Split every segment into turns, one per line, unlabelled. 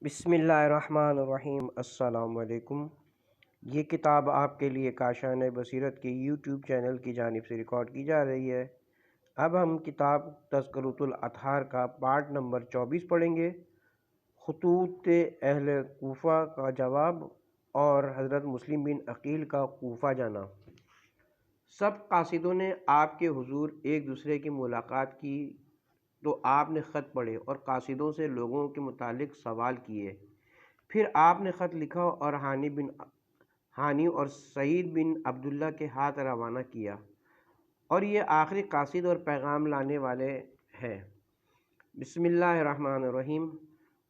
بسم اللہ الرحمن الرحیم۔ السلام علیکم۔ یہ کتاب آپ کے لیے کاشان بصیرت کے یوٹیوب چینل کی جانب سے ریکارڈ کی جا رہی ہے۔ اب ہم کتاب تذکرۃ الاطہار کا پارٹ نمبر 24 پڑھیں گے، خطوط اہل کوفہ کا جواب اور حضرت مسلم بن عقیل کا کوفہ جانا۔ سب قاصدوں نے آپ کے حضور ایک دوسرے کی ملاقات کی تو آپ نے خط پڑھے اور قاصدوں سے لوگوں کے متعلق سوال کیے۔ پھر آپ نے خط لکھا اور ہانی اور سعید بن عبداللہ کے ہاتھ روانہ کیا، اور یہ آخری قاصد اور پیغام لانے والے ہیں۔ بسم اللہ الرحمن الرحیم۔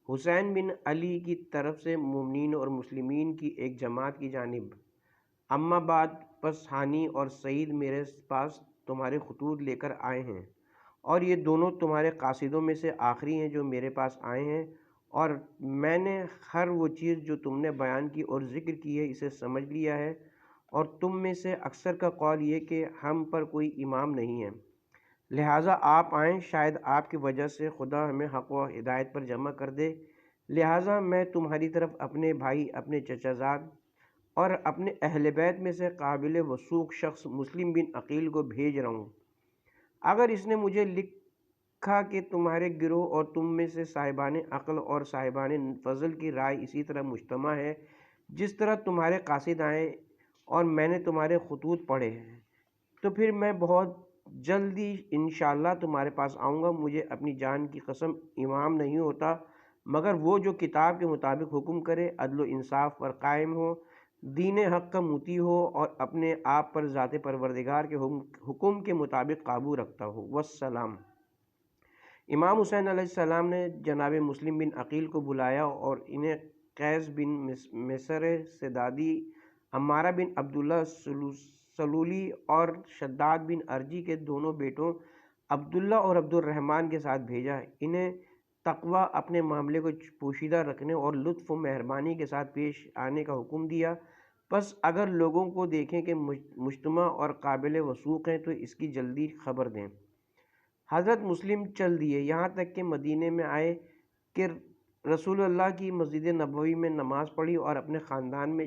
حسین بن علی کی طرف سے مومنین اور مسلمین کی ایک جماعت کی جانب، اما بعد، پس ہانی اور سعید میرے پاس تمہارے خطوط لے کر آئے ہیں، اور یہ دونوں تمہارے قاصدوں میں سے آخری ہیں جو میرے پاس آئے ہیں، اور میں نے ہر وہ چیز جو تم نے بیان کی اور ذکر کی ہے اسے سمجھ لیا ہے، اور تم میں سے اکثر کا قول یہ کہ ہم پر کوئی امام نہیں ہے، لہٰذا آپ آئیں، شاید آپ کی وجہ سے خدا ہمیں حق و ہدایت پر جمع کر دے۔ لہٰذا میں تمہاری طرف اپنے بھائی، اپنے چچا زاد اور اپنے اہل بیت میں سے قابل وثوق شخص مسلم بن عقیل کو بھیج رہا ہوں۔ اگر اس نے مجھے لکھا کہ تمہارے گروہ اور تم میں سے صاحبان عقل اور صاحبان فضل کی رائے اسی طرح مجتمع ہے جس طرح تمہارے قاصد آئے اور میں نے تمہارے خطوط پڑھے ہیں، تو پھر میں بہت جلدی انشاءاللہ تمہارے پاس آؤں گا۔ مجھے اپنی جان کی قسم امام نہیں ہوتا مگر وہ جو کتاب کے مطابق حکم کرے، عدل و انصاف پر قائم ہو، دین حق کا موتی ہو، اور اپنے آپ پر ذات پروردگار کے حکم کے مطابق قابو رکھتا ہو۔ والسلام۔ امام حسین علیہ السلام نے جناب مسلم بن عقیل کو بلایا اور انہیں قیس بن مصر سدادی، عمارہ بن عبداللہ سلولی اور شداد بن ارجی کے دونوں بیٹوں عبداللہ اور عبد الرحمن کے ساتھ بھیجا۔ انہیں تقویٰ، اپنے معاملے کو پوشیدہ رکھنے اور لطف و مہربانی کے ساتھ پیش آنے کا حکم دیا۔ پس اگر لوگوں کو دیکھیں کہ مجتمع اور قابل وثوق ہیں تو اس کی جلدی خبر دیں۔ حضرت مسلم چل دیے، یہاں تک کہ مدینے میں آئے کہ رسول اللہ کی مسجد نبوی میں نماز پڑھی اور اپنے خاندان میں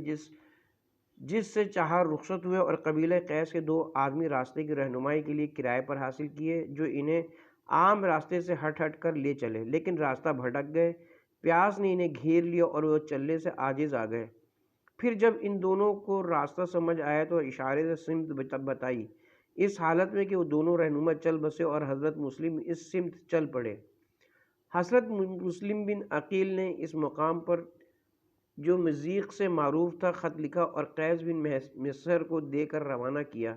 جس سے چاہا رخصت ہوئے، اور قبیلہ قیس کے 2 آدمی راستے کی رہنمائی کے لیے کرائے پر حاصل کیے جو انہیں عام راستے سے ہٹ کر لے چلے، لیکن راستہ بھٹک گئے، پیاس نے انہیں گھیر لیا اور وہ چلنے سے عاجز آ گئے۔ پھر جب ان دونوں کو راستہ سمجھ آیا تو اشارے سے سمت بتائی، اس حالت میں کہ وہ دونوں رہنما چل بسے اور حضرت مسلم اس سمت چل پڑے۔ حضرت مسلم بن عقیل نے اس مقام پر جو مضیق سے معروف تھا خط لکھا اور قیس بن مصر کو دے کر روانہ کیا۔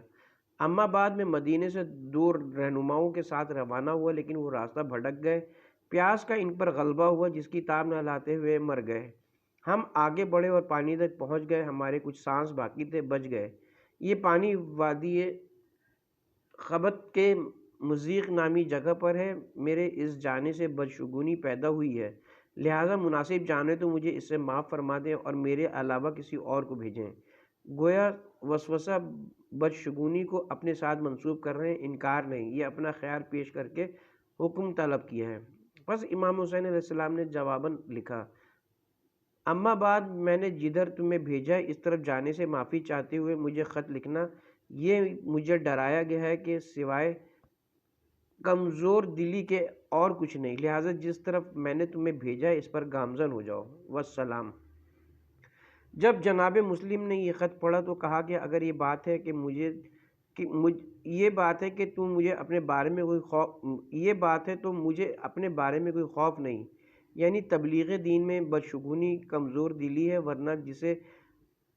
اما بعد میں مدینے سے 2 رہنماؤں کے ساتھ روانہ ہوا، لیکن وہ راستہ بھٹک گئے، پیاس کا ان پر غلبہ ہوا جس کی تاب نہ لاتے ہوئے مر گئے۔ ہم آگے بڑھے اور پانی تک پہنچ گئے، ہمارے کچھ سانس باقی تھے، بچ گئے۔ یہ پانی وادی خبت کے مضیق نامی جگہ پر ہے، میرے اس جانے سے بدشگونی پیدا ہوئی ہے، لہٰذا مناسب جانے تو مجھے اس سے معاف فرما دیں اور میرے علاوہ کسی اور کو بھیجیں۔ گویا وسوسہ بدشگونی کو اپنے ساتھ منسوب کر رہے ہیں، انکار نہیں، یہ اپنا خیال پیش کر کے حکم طلب کیا ہے۔ پس امام حسین علیہ السلام نے جواباً لکھا، اما بعد، میں نے جدھر تمہیں بھیجا اس طرف جانے سے معافی چاہتے ہوئے مجھے خط لکھنا، یہ مجھے ڈرایا گیا ہے کہ سوائے کمزور دلی کے اور کچھ نہیں، لہٰذا جس طرف میں نے تمہیں بھیجا ہے اس پر گامزن ہو جاؤ۔ والسلام۔ جب جناب مسلم نے یہ خط پڑھا تو کہا کہ اگر یہ بات ہے کہ تم مجھے اپنے بارے میں کوئی خوف نہیں، یعنی تبلیغ دین میں بدشگونی کمزور دلی ہے، ورنہ جسے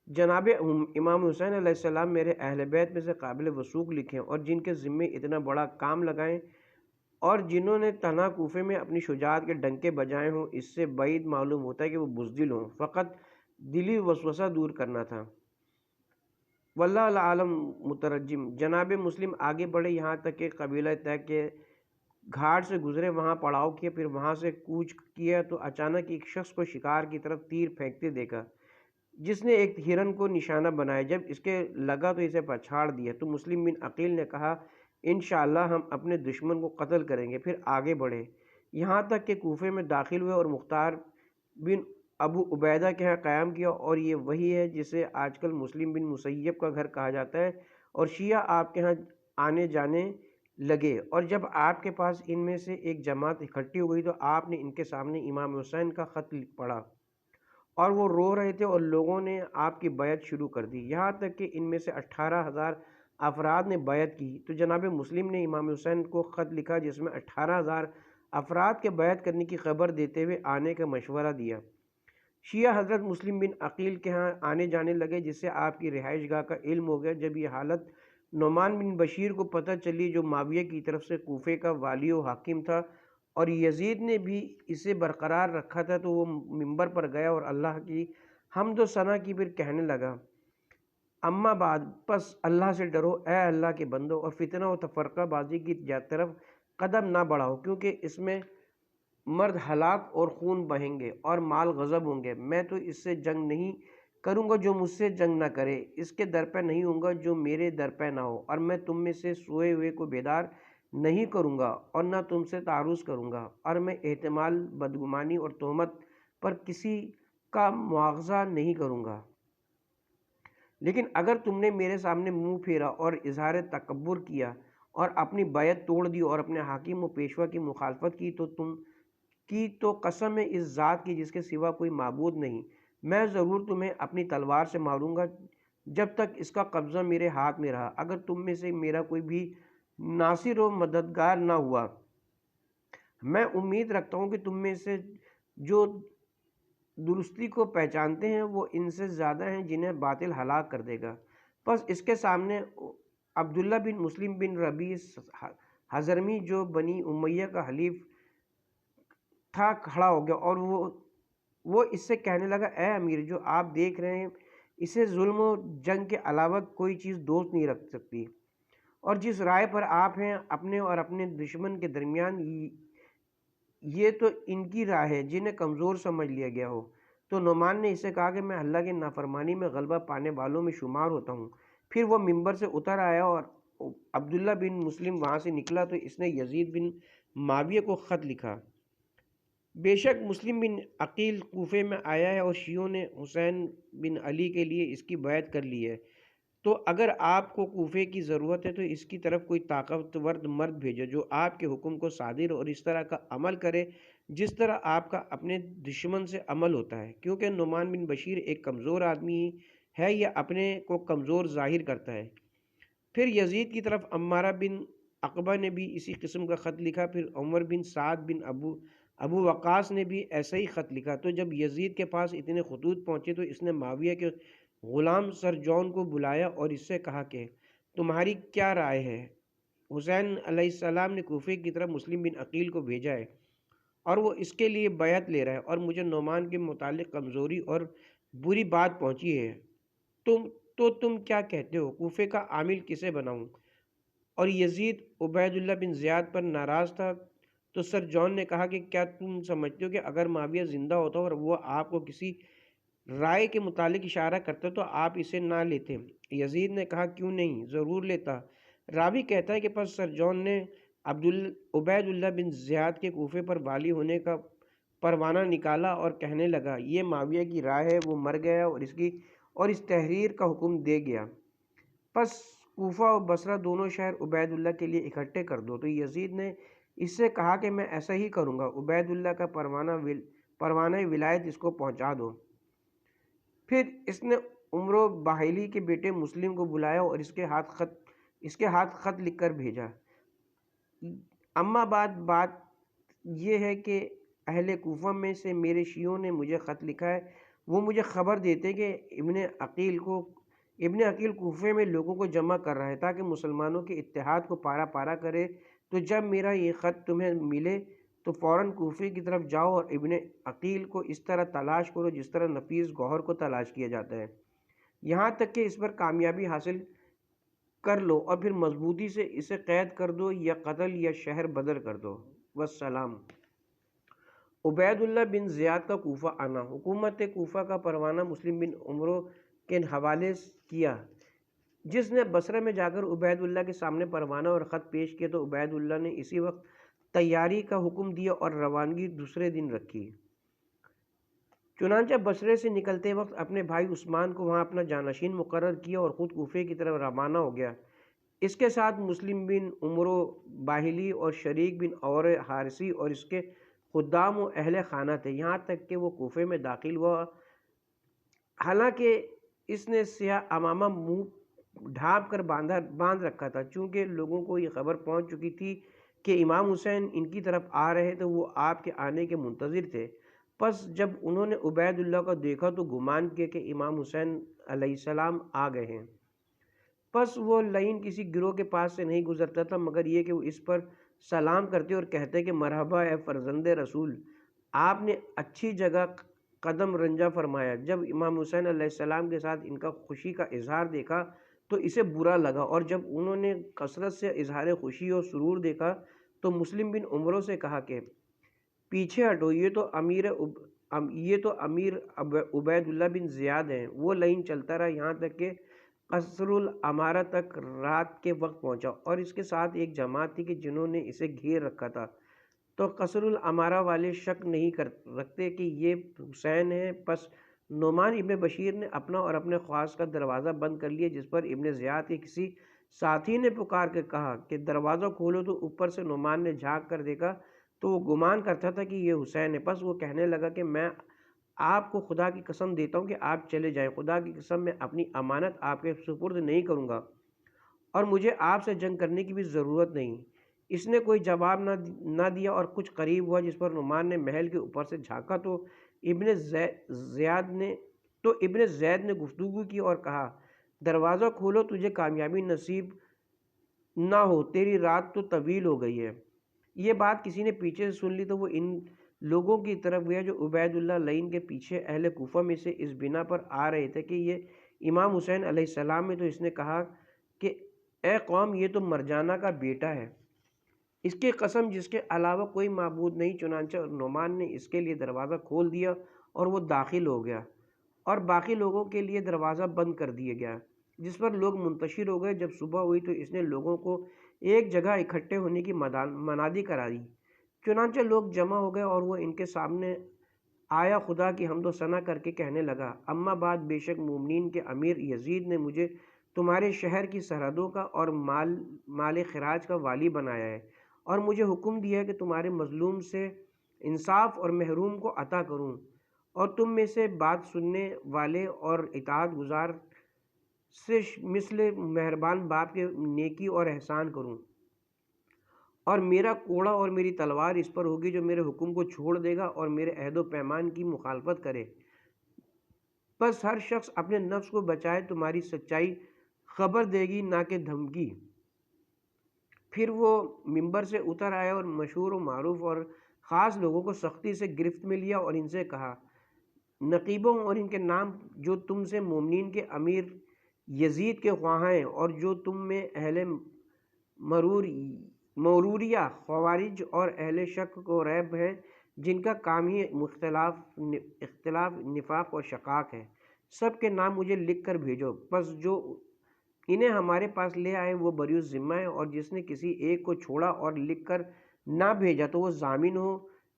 جناب امام حسین علیہ السلام میرے اہل بیت میں سے قابل وثوق لکھیں اور جن کے ذمے اتنا بڑا کام لگائیں اور جنہوں نے تنہا کوفے میں اپنی شجاعت کے ڈنکے بجائے ہوں، اس سے بعید معلوم ہوتا ہے کہ وہ بزدل ہوں، فقط دلی وسوسہ دور کرنا تھا۔ واللہ عالم۔ مترجم۔ جناب مسلم آگے بڑھے یہاں تک کہ قبیلہ طے کے گھاٹ سے گزرے، وہاں پڑاؤ کیا، پھر وہاں سے کوچ کیا تو اچانک ایک شخص کو شکار کی طرف تیر پھینکتے دیکھا جس نے ایک ہرن کو نشانہ بنایا، جب اس کے لگا تو اسے پچھاڑ دیا، تو مسلم بن عقیل نے کہا، انشاءاللہ ہم اپنے دشمن کو قتل کریں گے۔ پھر آگے بڑھے یہاں تک کہ کوفے میں داخل ہوئے اور مختار بن ابو عبیدہ کے ہاں قیام کیا، اور یہ وہی ہے جسے آج کل مسلم بن مسیب کا گھر کہا جاتا ہے، اور شیعہ آپ کے ہاں آنے جانے لگے۔ اور جب آپ کے پاس ان میں سے ایک جماعت اکٹھی ہو گئی تو آپ نے ان کے سامنے امام حسین کا خط پڑھا، اور وہ رو رہے تھے، اور لوگوں نے آپ کی بیعت شروع کر دی، یہاں تک کہ ان میں سے 18,000 افراد نے بیعت کی۔ تو جناب مسلم نے امام حسین کو خط لکھا جس میں 18,000 افراد کے بیعت کرنے کی خبر دیتے ہوئے آنے کا مشورہ دیا۔ شیعہ حضرت مسلم بن عقیل کے ہاں آنے جانے لگے، جس سے آپ کی رہائش گاہ کا علم ہو گیا۔ جب یہ حالت نعمان بن بشیر کو پتہ چلی، جو معاویہ کی طرف سے کوفے کا والی و حاکم تھا، اور یزید نے بھی اسے برقرار رکھا تھا، تو وہ منبر پر گیا اور اللہ کی حمد و ثنا کی، پھر کہنے لگا: اما بعد، پس اللہ سے ڈرو اے اللہ کے بندو، اور فتنہ و تفرقہ بازی کی طرف قدم نہ بڑھاؤ، کیونکہ اس میں مرد ہلاک اور خون بہیں گے اور مال غضب ہوں گے۔ میں تو اس سے جنگ نہیں کروں گا جو مجھ سے جنگ نہ کرے، اس کے در پہ نہیں ہوں گا جو میرے در پہ نہ ہو، اور میں تم میں سے سوئے ہوئے کو بیدار نہیں کروں گا، اور نہ تم سے تعارض کروں گا، اور میں احتمال بدگمانی اور تہمت پر کسی کا مواخذہ نہیں کروں گا۔ لیکن اگر تم نے میرے سامنے منہ پھیرا اور اظہار تکبر کیا اور اپنی بیعت توڑ دی اور اپنے حاکم و پیشوا کی مخالفت کی تو قسم ہے اس ذات کی جس کے سوا کوئی معبود نہیں، میں ضرور تمہیں اپنی تلوار سے ماروں گا جب تک اس کا قبضہ میرے ہاتھ میں رہا۔ اگر تم میں سے میرا کوئی بھی ناصر و مددگار نہ ہوا، میں امید رکھتا ہوں کہ تم میں سے جو درستی کو پہچانتے ہیں وہ ان سے زیادہ ہیں جنہیں باطل ہلاک کر دے گا۔ پس اس کے سامنے عبداللہ بن مسلم بن ربیع حضرمی، جو بنی امیہ کا حلیف تھا، کھڑا ہو گیا، اور وہ اس سے کہنے لگا: اے امیر، جو آپ دیکھ رہے ہیں اسے ظلم و جنگ کے علاوہ کوئی چیز دوست نہیں رکھ سکتی، اور جس رائے پر آپ ہیں اپنے اور اپنے دشمن کے درمیان، یہ تو ان کی رائے ہے جنہیں کمزور سمجھ لیا گیا ہو۔ تو نعمان نے اسے کہا کہ میں اللہ کی نافرمانی میں غلبہ پانے والوں میں شمار ہوتا ہوں۔ پھر وہ منبر سے اتر آیا، اور عبداللہ بن مسلم وہاں سے نکلا تو اس نے یزید بن معاویہ کو خط لکھا: بے شک مسلم بن عقیل کوفے میں آیا ہے، اور شیعوں نے حسین بن علی کے لیے اس کی بیعت کر لی ہے، تو اگر آپ کو کوفے کی ضرورت ہے تو اس کی طرف کوئی طاقتور مرد بھیجو جو آپ کے حکم کو صادر اور اس طرح کا عمل کرے جس طرح آپ کا اپنے دشمن سے عمل ہوتا ہے، کیونکہ نعمان بن بشیر ایک کمزور آدمی ہے، یا اپنے کو کمزور ظاہر کرتا ہے۔ پھر یزید کی طرف عمارہ بن عقبہ نے بھی اسی قسم کا خط لکھا۔ پھر عمر بن سعد بن ابو وقاص نے بھی ایسا ہی خط لکھا۔ تو جب یزید کے پاس اتنے خطوط پہنچے تو اس نے معاویہ کے غلام سر جون کو بلایا اور اس سے کہا کہ تمہاری کیا رائے ہے؟ حسین علیہ السلام نے کوفے کی طرف مسلم بن عقیل کو بھیجا ہے، اور وہ اس کے لیے بیعت لے رہا ہے، اور مجھے نعمان کے متعلق کمزوری اور بری بات پہنچی ہے، تم کیا کہتے ہو؟ کوفے کا عامل کسے بناؤں؟ اور یزید عبید اللہ بن زیاد پر ناراض تھا، تو سر جون نے کہا کہ کیا تم سمجھتے ہو کہ اگر معاویہ زندہ ہوتا اور وہ آپ کو کسی رائے کے متعلق اشارہ کرتا تو آپ اسے نہ لیتے؟ یزید نے کہا: کیوں نہیں، ضرور لیتا۔ راوی کہتا ہے کہ پس سر جون نے عبید اللہ بن زیاد کے کوفے پر والی ہونے کا پروانہ نکالا اور کہنے لگا: یہ معاویہ کی رائے ہے، وہ مر گیا اور اس تحریر کا حکم دے گیا، پس کوفہ اور بصرہ دونوں شہر عبید اللہ کے لیے اکٹھے کر دو۔ تو یزید نے اس سے کہا کہ میں ایسا ہی کروں گا، عبید اللہ کا پروانہ ولایت اس کو پہنچا دو۔ پھر اس نے عمر و باہلی کے بیٹے مسلم کو بلایا اور اس کے ہاتھ خط لکھ کر بھیجا: اما بات یہ ہے کہ اہل کوفہ میں سے میرے شیعوں نے مجھے خط لکھا ہے، وہ مجھے خبر دیتے کہ ابن عقیل کوفے میں لوگوں کو جمع کر رہا ہے تاکہ مسلمانوں کے اتحاد کو پارا پارا کرے۔ تو جب میرا یہ خط تمہیں ملے تو فوراً کوفے کی طرف جاؤ اور ابن عقیل کو اس طرح تلاش کرو جس طرح نفیس گوہر کو تلاش کیا جاتا ہے، یہاں تک کہ اس پر کامیابی حاصل کر لو، اور پھر مضبوطی سے اسے قید کر دو یا قتل یا شہر بدر کر دو۔ والسلام۔ عبید اللہ بن زیاد کا کوفہ آنا۔ حکومت کوفہ کا پروانہ مسلم بن عمرو کے حوالے کیا، جس نے بصرہ میں جا کر عبید اللہ کے سامنے پروانہ اور خط پیش کیا، تو عبید اللہ نے اسی وقت تیاری کا حکم دیا اور روانگی دوسرے دن رکھی۔ چنانچہ بصرے سے نکلتے وقت اپنے بھائی عثمان کو وہاں اپنا جانشین مقرر کیا اور خود کوفے کی طرف روانہ ہو گیا۔ اس کے ساتھ مسلم بن عمرو باہلی اور شریک بن اور حارثی اور اس کے خدام و اہل خانہ تھے، یہاں تک کہ وہ کوفے میں داخل ہوا۔ حالانکہ اس نے سیاہ عمامہ منہ ڈھانپ کر باندھ رکھا تھا، چونکہ لوگوں کو یہ خبر پہنچ چکی تھی کہ امام حسین ان کی طرف آ رہے تھے، وہ آپ کے آنے کے منتظر تھے۔ پس جب انہوں نے عبید اللہ کو دیکھا تو گمان کیا کہ امام حسین علیہ السلام آ گئے ہیں۔ پس وہ لعین کسی گروہ کے پاس سے نہیں گزرتا تھا مگر یہ کہ وہ اس پر سلام کرتے اور کہتے کہ مرحبا اے فرزند رسول، آپ نے اچھی جگہ قدم رنجہ فرمایا۔ جب امام حسین علیہ السلام کے ساتھ ان کا خوشی کا اظہار دیکھا تو اسے برا لگا، اور جب انہوں نے کثرت سے اظہار خوشی اور سرور دیکھا تو مسلم بن عمرو سے کہا کہ پیچھے ہٹو، یہ تو امیر عبید اللہ بن زیاد ہیں۔ وہ لعین چلتا رہا یہاں تک کہ قصر العمارہ تک رات کے وقت پہنچا، اور اس کے ساتھ ایک جماعت تھی کہ جنہوں نے اسے گھیر رکھا تھا۔ تو قصر العمارہ والے شک نہیں رکھتے کہ یہ حسین ہیں۔ پس نعمان ابن بشیر نے اپنا اور اپنے خاص کا دروازہ بند کر لیا، جس پر ابن زیاد کے کسی ساتھی نے پکار کے کہا کہ دروازہ کھولو، تو اوپر سے نعمان نے جھانک کر دیکھا تو وہ گمان کرتا تھا کہ یہ حسین ہے۔ پس وہ کہنے لگا کہ میں آپ کو خدا کی قسم دیتا ہوں کہ آپ چلے جائیں، خدا کی قسم میں اپنی امانت آپ کے سپرد نہیں کروں گا، اور مجھے آپ سے جنگ کرنے کی بھی ضرورت نہیں۔ اس نے کوئی جواب نہ دیا اور کچھ قریب ہوا، جس پر نعمان نے محل کے اوپر سے جھانکا تو ابن زید نے گفتگو کی اور کہا دروازہ کھولو، تجھے کامیابی نصیب نہ ہو، تیری رات تو طویل ہو گئی ہے۔ یہ بات کسی نے پیچھے سے سن لی تو وہ ان لوگوں کی طرف گیا جو عبید اللہ لعین کے پیچھے اہل کوفہ میں سے اس بنا پر آ رہے تھے کہ یہ امام حسین علیہ السلام ہے۔ تو اس نے کہا کہ اے قوم، یہ تو مرجانہ کا بیٹا ہے، اس کی قسم جس کے علاوہ کوئی معبود نہیں۔ چنانچہ نعمان نے اس کے لیے دروازہ کھول دیا اور وہ داخل ہو گیا، اور باقی لوگوں کے لیے دروازہ بند کر دیا گیا، جس پر لوگ منتشر ہو گئے۔ جب صبح ہوئی تو اس نے لوگوں کو ایک جگہ اکٹھے ہونے کی منادی کرا دی، چنانچہ لوگ جمع ہو گئے اور وہ ان کے سامنے آیا، خدا کی حمد و ثنا کر کے کہنے لگا اما بعد، بے شک مومنین کے امیر یزید نے مجھے تمہارے شہر کی سرحدوں کا اور مال خراج کا والی بنایا ہے، اور مجھے حکم دیا ہے کہ تمہارے مظلوم سے انصاف اور محروم کو عطا کروں، اور تم میں سے بات سننے والے اور اطاعت گزار سے مثل مہربان باپ کے نیکی اور احسان کروں، اور میرا کوڑا اور میری تلوار اس پر ہوگی جو میرے حکم کو چھوڑ دے گا اور میرے عہد و پیمان کی مخالفت کرے۔ بس ہر شخص اپنے نفس کو بچائے، تمہاری سچائی خبر دے گی نہ کہ دھمکی۔ پھر وہ ممبر سے اتر آیا اور مشہور و معروف اور خاص لوگوں کو سختی سے گرفت میں لیا اور ان سے کہا نقیبوں اور ان کے نام جو تم سے مومنین کے امیر یزید کے خواہاں ہیں، اور جو تم میں اہل موروریہ خوارج اور اہل شک و ریب ہیں، جن کا کام ہی اختلاف نفاق اور شقاق ہے، سب کے نام مجھے لکھ کر بھیجو۔ پس جو انہیں ہمارے پاس لے آئے وہ بری ذمہ ہے، اور جس نے کسی ایک کو چھوڑا اور لکھ کر نہ بھیجا تو وہ ضامن ہو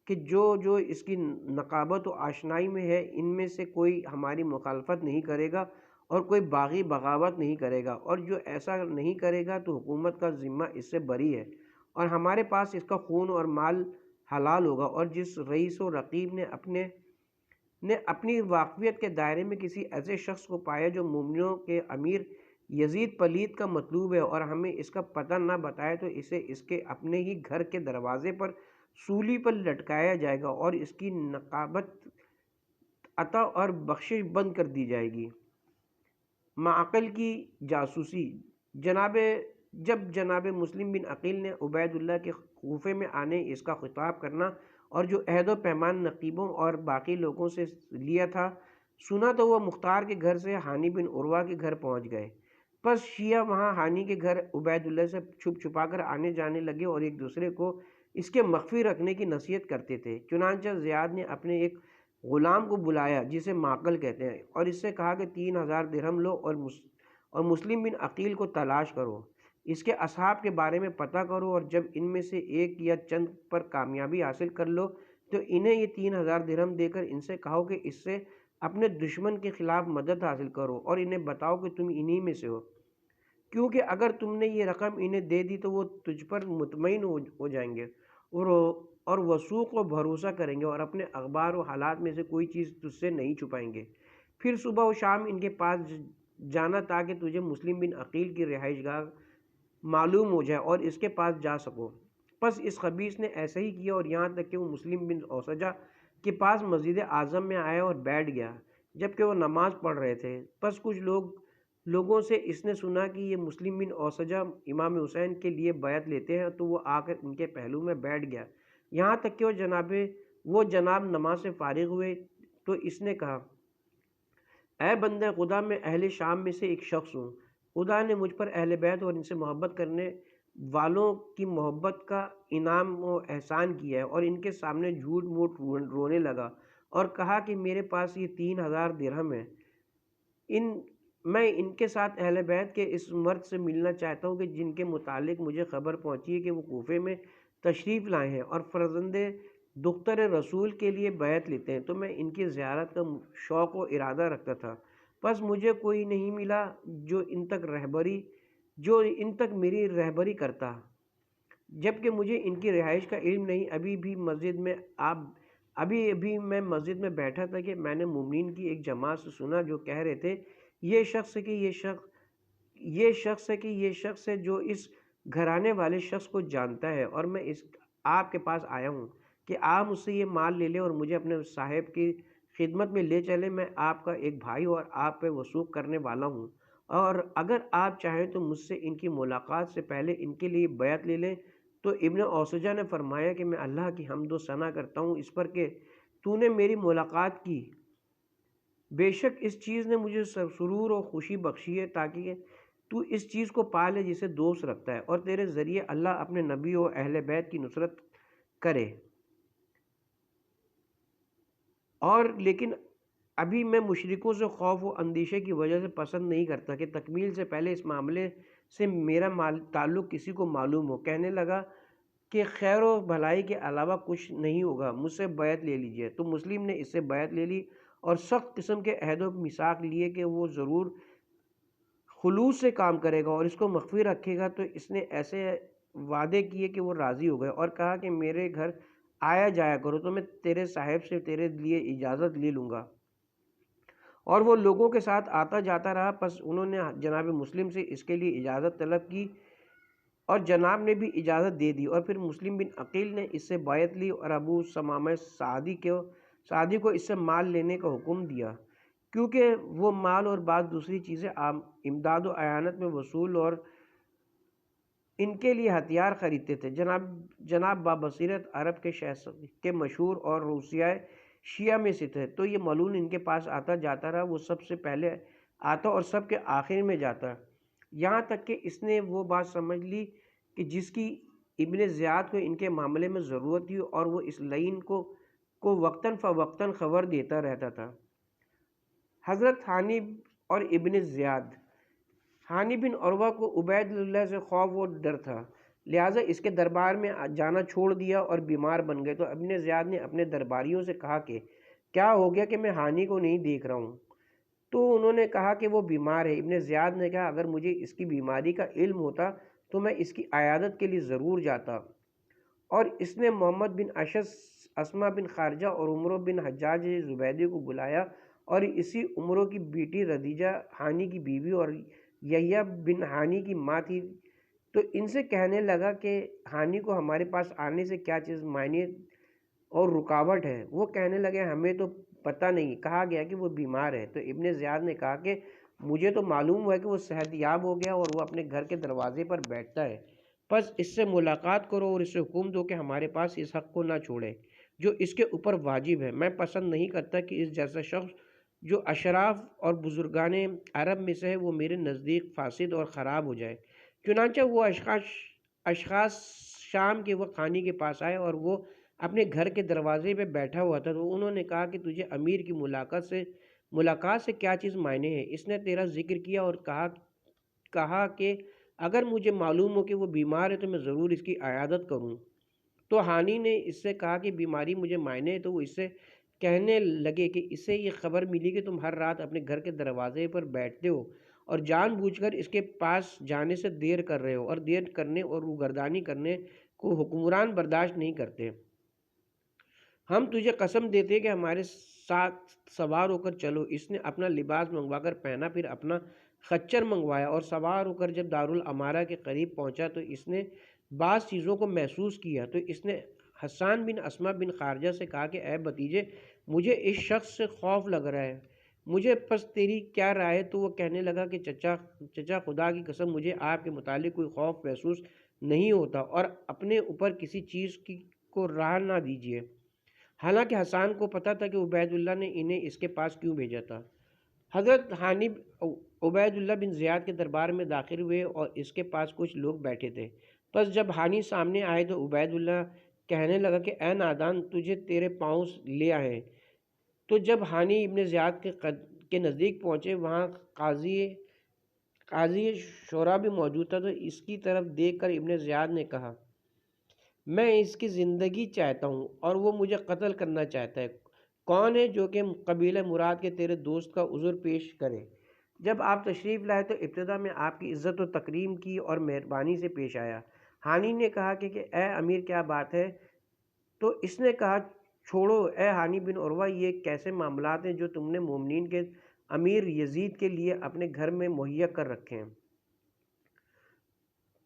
کہ جو اس کی نقابت و آشنائی میں ہے، ان میں سے کوئی ہماری مخالفت نہیں کرے گا اور کوئی باغی بغاوت نہیں کرے گا، اور جو ایسا نہیں کرے گا تو حکومت کا ذمہ اس سے بری ہے، اور ہمارے پاس اس کا خون اور مال حلال ہوگا۔ اور جس رئیس و رقیب نے اپنی واقفیت کے دائرے میں کسی ایسے شخص کو پایا جو مومنوں کے امیر یزید پلید کا مطلوب ہے اور ہمیں اس کا پتہ نہ بتائے، تو اسے اس کے اپنے ہی گھر کے دروازے پر سولی پر لٹکایا جائے گا اور اس کی نقابت عطا اور بخشش بند کر دی جائے گی۔ معقل کی جاسوسی۔ جب جناب مسلم بن عقیل نے عبید اللہ کے کوفے میں آنے اس کا خطاب کرنا اور جو عہد و پیمان نقیبوں اور باقی لوگوں سے لیا تھا سنا تو وہ مختار کے گھر سے ہانی بن عروہ کے گھر پہنچ گئے۔ پس شیعہ وہاں ہانی کے گھر عبید اللہ سے چھپ چھپا کر آنے جانے لگے اور ایک دوسرے کو اس کے مخفی رکھنے کی نصیحت کرتے تھے۔ چنانچہ زیاد نے اپنے ایک غلام کو بلایا جسے معقل کہتے ہیں، اور اس سے کہا کہ 3000 درہم لو اور مسلم بن عقیل کو تلاش کرو، اس کے اصحاب کے بارے میں پتہ کرو، اور جب ان میں سے ایک یا چند پر کامیابی حاصل کر لو تو انہیں یہ 3000 درہم دے کر ان سے کہو کہ اس سے اپنے دشمن کے خلاف مدد حاصل کرو، اور انہیں بتاؤ کہ تم انہی میں سے ہو، کیونکہ اگر تم نے یہ رقم انہیں دے دی تو وہ تجھ پر مطمئن ہو جائیں گے اور وثوق و بھروسہ کریں گے، اور اپنے اخبار و حالات میں سے کوئی چیز تجھ سے نہیں چھپائیں گے۔ پھر صبح و شام ان کے پاس جانا تاکہ تجھے مسلم بن عقیل کی رہائش گاہ معلوم ہو جائے اور اس کے پاس جا سکو۔ پس اس خبیث نے ایسا ہی کیا، اور یہاں تک کہ وہ مسلم بن اوسجہ کے پاس مسجد اعظم میں آیا اور بیٹھ گیا جبکہ وہ نماز پڑھ رہے تھے۔ پس کچھ لوگوں سے اس نے سنا کہ یہ مسلم بن اوسجہ امام حسین کے لیے بیعت لیتے ہیں، تو وہ آ کر ان کے پہلو میں بیٹھ گیا یہاں تک کہ وہ جناب نماز سے فارغ ہوئے تو اس نے کہا، اے بندہ خدا، میں اہل شام میں سے ایک شخص ہوں۔ خدا نے مجھ پر اہل بیت اور ان سے محبت کرنے والوں کی محبت کا انعام و احسان کیا ہے، اور ان کے سامنے جھوٹ موٹ رونے لگا اور کہا کہ میرے پاس یہ 3000 درہم ہے، میں ان کے ساتھ اہل بیت کے اس مرد سے ملنا چاہتا ہوں کہ جن کے متعلق مجھے خبر پہنچی ہے کہ وہ کوفے میں تشریف لائے ہیں اور فرزند دختر رسول کے لیے بیعت لیتے ہیں، تو میں ان کی زیارت کا شوق و ارادہ رکھتا تھا۔ پس مجھے کوئی نہیں ملا جو ان تک میری رہبری کرتا، جبکہ مجھے ان کی رہائش کا علم نہیں۔ ابھی میں مسجد میں بیٹھا تھا کہ میں نے مومنین کی ایک جماعت سے سنا جو کہہ رہے تھے، یہ شخص ہے جو اس گھرانے والے شخص کو جانتا ہے، اور میں آپ کے پاس آیا ہوں کہ آپ مجھ سے یہ مال لے لیں اور مجھے اپنے صاحب کی خدمت میں لے چلیں۔ میں آپ کا ایک بھائی اور آپ پہ وثوق کرنے والا ہوں، اور اگر آپ چاہیں تو مجھ سے ان کی ملاقات سے پہلے ان کے لیے بیعت لے لیں۔ تو ابن اوسجہ نے فرمایا کہ میں اللہ کی حمد و ثنا کرتا ہوں اس پر کہ تو نے میری ملاقات کی، بے شک اس چیز نے مجھے سرور و خوشی بخشی ہے تاکہ تو اس چیز کو پا لے جسے دوست رکھتا ہے، اور تیرے ذریعے اللہ اپنے نبی و اہل بیت کی نصرت کرے۔ لیکن ابھی میں مشرکوں سے خوف و اندیشے کی وجہ سے پسند نہیں کرتا کہ تکمیل سے پہلے اس معاملے سے میرا تعلق کسی کو معلوم ہو۔ کہنے لگا کہ خیر و بھلائی کے علاوہ کچھ نہیں ہوگا، مجھ سے بیعت لے لیجئے۔ تو مسلم نے اس سے بیعت لے لی اور سخت قسم کے عہد و میثاق لیے کہ وہ ضرور خلوص سے کام کرے گا اور اس کو مخفی رکھے گا۔ تو اس نے ایسے وعدے کیے کہ وہ راضی ہو گئے اور کہا کہ میرے گھر آیا جایا کرو تو میں تیرے صاحب سے تیرے لیے اجازت لے لوں گا۔ اور وہ لوگوں کے ساتھ آتا جاتا رہا۔ پس انہوں نے جناب مسلم سے اس کے لیے اجازت طلب کی اور جناب نے بھی اجازت دے دی، اور پھر مسلم بن عقیل نے اس سے بیعت لی اور ابو ثمامہ سعدی کو اس سے مال لینے کا حکم دیا، کیونکہ وہ مال اور بعض دوسری چیزیں امداد و اعانت میں وصول اور ان کے لیے ہتھیار خریدتے تھے۔ جناب بابصیرت عرب کے مشہور اور روسیائے شیعہ میں سے تھے، تو یہ ملعون ان کے پاس آتا جاتا رہا۔ وہ سب سے پہلے آتا اور سب کے آخر میں جاتا، یہاں تک کہ اس نے وہ بات سمجھ لی کہ جس کی ابن زیاد کو ان کے معاملے میں ضرورت تھی، اور وہ اس لعین کو وقتاً فوقتاً خبر دیتا رہتا تھا۔ حضرت ہانی اور ابن زیاد۔ ہانی بن عروہ کو عبید اللہ سے خوف و ڈر تھا، لہٰذا اس کے دربار میں جانا چھوڑ دیا اور بیمار بن گئے۔ تو ابن زیاد نے اپنے درباریوں سے کہا کہ کیا ہو گیا کہ میں ہانی کو نہیں دیکھ رہا ہوں؟ تو انہوں نے کہا کہ وہ بیمار ہے۔ ابن زیاد نے کہا اگر مجھے اس کی بیماری کا علم ہوتا تو میں اس کی عیادت کے لیے ضرور جاتا۔ اور اس نے محمد بن اشعث، اسما بن خارجہ اور عمرو بن حجاج زبیدی کو بلایا، اور اسی عمرو کی بیٹی ردیجہ ہانی کی بیوی اور یحییٰ بن ہانی کی ماں تھی۔ تو ان سے کہنے لگا کہ ہانی کو ہمارے پاس آنے سے کیا چیز مانع اور رکاوٹ ہے؟ وہ کہنے لگے ہمیں تو پتہ نہیں، کہا گیا کہ وہ بیمار ہے۔ تو ابن زیاد نے کہا کہ مجھے تو معلوم ہوا کہ وہ صحت یاب ہو گیا اور وہ اپنے گھر کے دروازے پر بیٹھتا ہے، پس اس سے ملاقات کرو اور اس سے حکم دو کہ ہمارے پاس اس حق کو نہ چھوڑے جو اس کے اوپر واجب ہے۔ میں پسند نہیں کرتا کہ اس جیسا شخص جو اشراف اور بزرگان عرب میں سے ہے وہ میرے نزدیک فاسد اور خراب ہو جائے۔ چنانچہ وہ اشخاص شام کے وقت ہانی کے پاس آئے اور وہ اپنے گھر کے دروازے پہ بیٹھا ہوا تھا۔ تو انہوں نے کہا کہ تجھے امیر کی ملاقات سے کیا چیز معنی ہے؟ اس نے تیرا ذکر کیا اور کہا کہ اگر مجھے معلوم ہو کہ وہ بیمار ہے تو میں ضرور اس کی عیادت کروں۔ تو ہانی نے اس سے کہا کہ بیماری مجھے معنی ہے، تو وہ اس سے کہنے لگے کہ اسے یہ خبر ملی کہ تم ہر رات اپنے گھر کے دروازے پر بیٹھتے ہو اور جان بوجھ کر اس کے پاس جانے سے دیر کر رہے ہو، اور دیر کرنے اور روگردانی کرنے کو حکمران برداشت نہیں کرتے۔ ہم تجھے قسم دیتے کہ ہمارے ساتھ سوار ہو کر چلو۔ اس نے اپنا لباس منگوا کر پہنا، پھر اپنا خچر منگوایا اور سوار ہو کر جب دارالامارہ کے قریب پہنچا تو اس نے بعض چیزوں کو محسوس کیا۔ تو اس نے حسان بن اسما بن خارجہ سے کہا کہ اے بھتیجے، مجھے اس شخص سے خوف لگ رہا ہے، مجھے پس تیری کیا رائے ہے؟ تو وہ کہنے لگا کہ چچا خدا کی قسم مجھے آپ کے متعلق کوئی خوف محسوس نہیں ہوتا، اور اپنے اوپر کسی چیز کو راہ نہ دیجیے۔ حالانکہ حسان کو پتہ تھا کہ عبید اللہ نے انہیں اس کے پاس کیوں بھیجا تھا۔ حضرت ہانی عبید اللہ بن زیاد کے دربار میں داخل ہوئے اور اس کے پاس کچھ لوگ بیٹھے تھے۔ پس جب ہانی سامنے آئے تو عبید اللہ کہنے لگا کہ اے نادان، تجھے تیرے پاؤں لے آئے۔ تو جب ہانی ابن زیاد کے نزدیک پہنچے، وہاں قاضی شورا بھی موجود تھا، تو اس کی طرف دیکھ کر ابن زیاد نے کہا میں اس کی زندگی چاہتا ہوں اور وہ مجھے قتل کرنا چاہتا ہے۔ کون ہے جو کہ قبیلہ مراد کے تیرے دوست کا عذر پیش کرے؟ جب آپ تشریف لائے تو ابتدا میں آپ کی عزت و تکریم کی اور مہربانی سے پیش آیا۔ ہانی نے کہا کہ اے امیر کیا بات ہے؟ تو اس نے کہا چھوڑو اے ہانی بن عروہ، یہ کیسے معاملات ہیں جو تم نے مومنین کے امیر یزید کے لیے اپنے گھر میں مہیا کر رکھے ہیں؟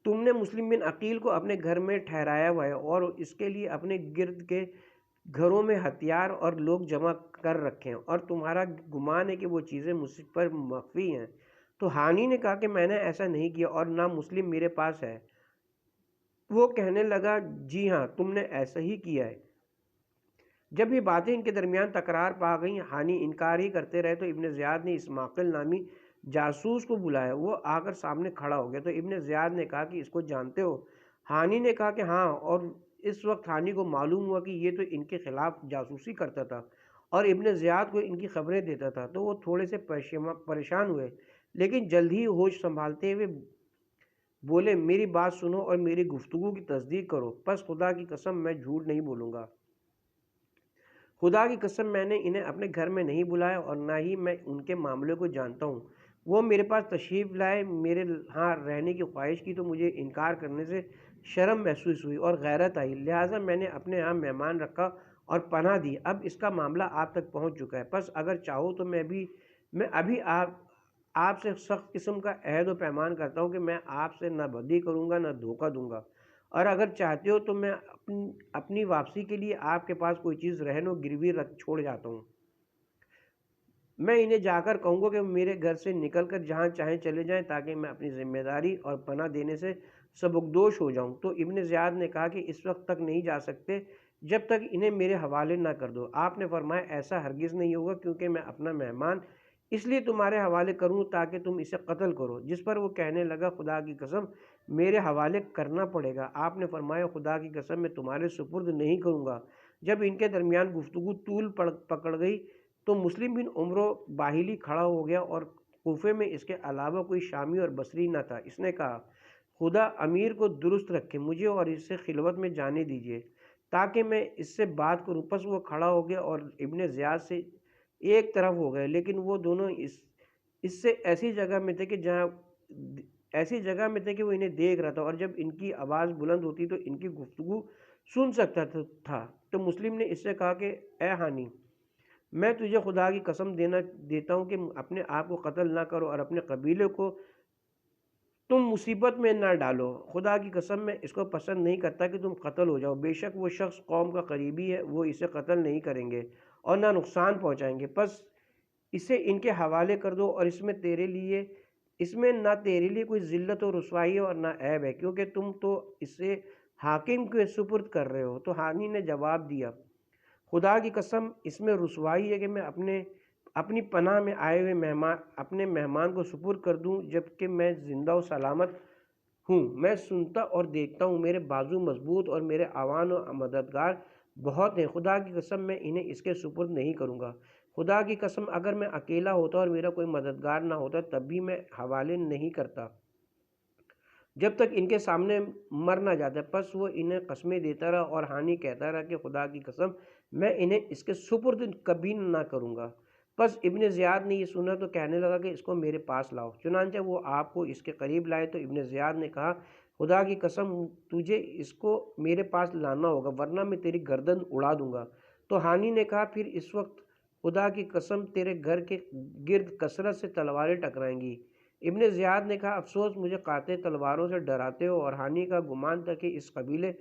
تم نے مسلم بن عقیل کو اپنے گھر میں ٹھہرایا ہوا ہے اور اس کے لیے اپنے گرد کے گھروں میں ہتھیار اور لوگ جمع کر رکھے ہیں، اور تمہارا گمان ہے کہ وہ چیزیں مجھ پر مخفی ہیں۔ تو ہانی نے کہا کہ میں نے ایسا نہیں کیا اور نہ مسلم میرے پاس ہے۔ وہ کہنے لگا جی ہاں، تم نے ایسا ہی کیا ہے۔ جب یہ باتیں ان کے درمیان تکرار پا گئیں، ہانی انکار ہی کرتے رہے، تو ابن زیاد نے اسماعیل نامی جاسوس کو بلایا۔ وہ آ کر سامنے کھڑا ہو گیا تو ابن زیاد نے کہا کہ اس کو جانتے ہو؟ ہانی نے کہا کہ ہاں، اور اس وقت ہانی کو معلوم ہوا کہ یہ تو ان کے خلاف جاسوسی کرتا تھا اور ابن زیاد کو ان کی خبریں دیتا تھا، تو وہ تھوڑے سے پریشان ہوئے، لیکن جلد ہی ہوش سنبھالتے ہوئے بولے میری بات سنو اور میری گفتگو کی تصدیق کرو۔ پس خدا کی قسم میں جھوٹ نہیں بولوں گا، خدا کی قسم میں نے انہیں اپنے گھر میں نہیں بلایا اور نہ ہی میں ان کے معاملے کو جانتا ہوں۔ وہ میرے پاس تشریف لائے، میرے ہاں رہنے کی خواہش کی تو مجھے انکار کرنے سے شرم محسوس ہوئی اور غیرت آئی، لہٰذا میں نے اپنے ہاں مہمان رکھا اور پناہ دی۔ اب اس کا معاملہ آپ تک پہنچ چکا ہے، پس اگر چاہو تو میں ابھی آپ سے سخت قسم کا عہد و پیمان کرتا ہوں کہ میں آپ سے نہ بدی کروں گا نہ دھوکہ دوں گا، اور اگر چاہتے ہو تو میں اپنی واپسی کے لیے آپ کے پاس کوئی چیز رہن و گروی رکھ چھوڑ جاتا ہوں۔ میں انہیں جا کر کہوں گا کہ میرے گھر سے نکل کر جہاں چاہیں چلے جائیں تاکہ میں اپنی ذمہ داری اور پناہ دینے سے سبکدوش ہو جاؤں۔ تو ابن زیاد نے کہا کہ اس وقت تک نہیں جا سکتے جب تک انہیں میرے حوالے نہ کر دو۔ آپ نے فرمایا ایسا ہرگز نہیں ہوگا، کیونکہ میں اپنا مہمان اس لیے تمہارے حوالے کروں تاکہ تم اسے قتل کرو۔ جس پر وہ کہنے لگا خدا کی قسم میرے حوالے کرنا پڑے گا۔ آپ نے فرمایا خدا کی قسم میں تمہارے سپرد نہیں کروں گا۔ جب ان کے درمیان گفتگو طول پکڑ گئی تو مسلم بن عمرو باہلی کھڑا ہو گیا، اور کوفے میں اس کے علاوہ کوئی شامی اور بصری نہ تھا۔ اس نے کہا خدا امیر کو درست رکھے، مجھے اور اس سے خلوت میں جانے دیجیے تاکہ میں اس سے بات کروں۔ پس وہ کھڑا ہو گیا اور ابن زیاد سے ایک طرف ہو گئے، لیکن وہ دونوں اس سے ایسی جگہ میں تھے کہ وہ انہیں دیکھ رہا تھا، اور جب ان کی آواز بلند ہوتی تو ان کی گفتگو سن سکتا تھا۔ تو مسلم نے اس سے کہا کہ اے ہانی، میں تجھے خدا کی قسم دیتا ہوں کہ اپنے آپ کو قتل نہ کرو اور اپنے قبیلے کو تم مصیبت میں نہ ڈالو۔ خدا کی قسم میں اس کو پسند نہیں کرتا کہ تم قتل ہو جاؤ، بے شک وہ شخص قوم کا قریبی ہے، وہ اسے قتل نہیں کریں گے اور نہ نقصان پہنچائیں گے۔ پس اسے ان کے حوالے کر دو، اور اس میں نہ تیرے لیے کوئی ذلت و رسوائی ہے اور نہ عیب ہے، کیونکہ تم تو اسے حاکم کے سپرد کر رہے ہو۔ تو ہانی نے جواب دیا خدا کی قسم اس میں رسوائی ہے کہ میں اپنی پناہ میں آئے ہوئے اپنے مہمان کو سپرد کر دوں جبکہ میں زندہ و سلامت ہوں۔ میں سنتا اور دیکھتا ہوں، میرے بازو مضبوط اور میرے اعوان و مددگار بہت ہیں۔ خدا کی قسم میں انہیں اس کے سپرد نہیں کروں گا۔ خدا کی قسم اگر میں اکیلا ہوتا اور میرا کوئی مددگار نہ ہوتا تب بھی میں حوالے نہیں کرتا۔ جب تک ان کے سامنے مر نہ جاتا۔ پس وہ انہیں قسمیں دیتا رہا اور ہانی کہتا رہا کہ خدا کی قسم میں انہیں اس کے سپرد کبھی نہ کروں گا۔ پس ابن زیاد نے یہ سنا تو کہنے لگا کہ اس کو میرے پاس لاؤ۔ چنانچہ وہ آپ کو اس کے قریب لائے تو ابن زیاد نے کہا خدا کی قسم تجھے اس کو میرے پاس لانا ہوگا ورنہ میں تیری گردن اڑا دوں گا۔ تو ہانی نے کہا پھر اس وقت خدا کی قسم تیرے گھر کے گرد کثرت سے تلواریں ٹکرائیں گی۔ ابن زیاد نے کہا افسوس مجھے قاطع تلواروں سے ڈراتے ہو، اور ہانی کا گمان تھا کہ اس قبیلے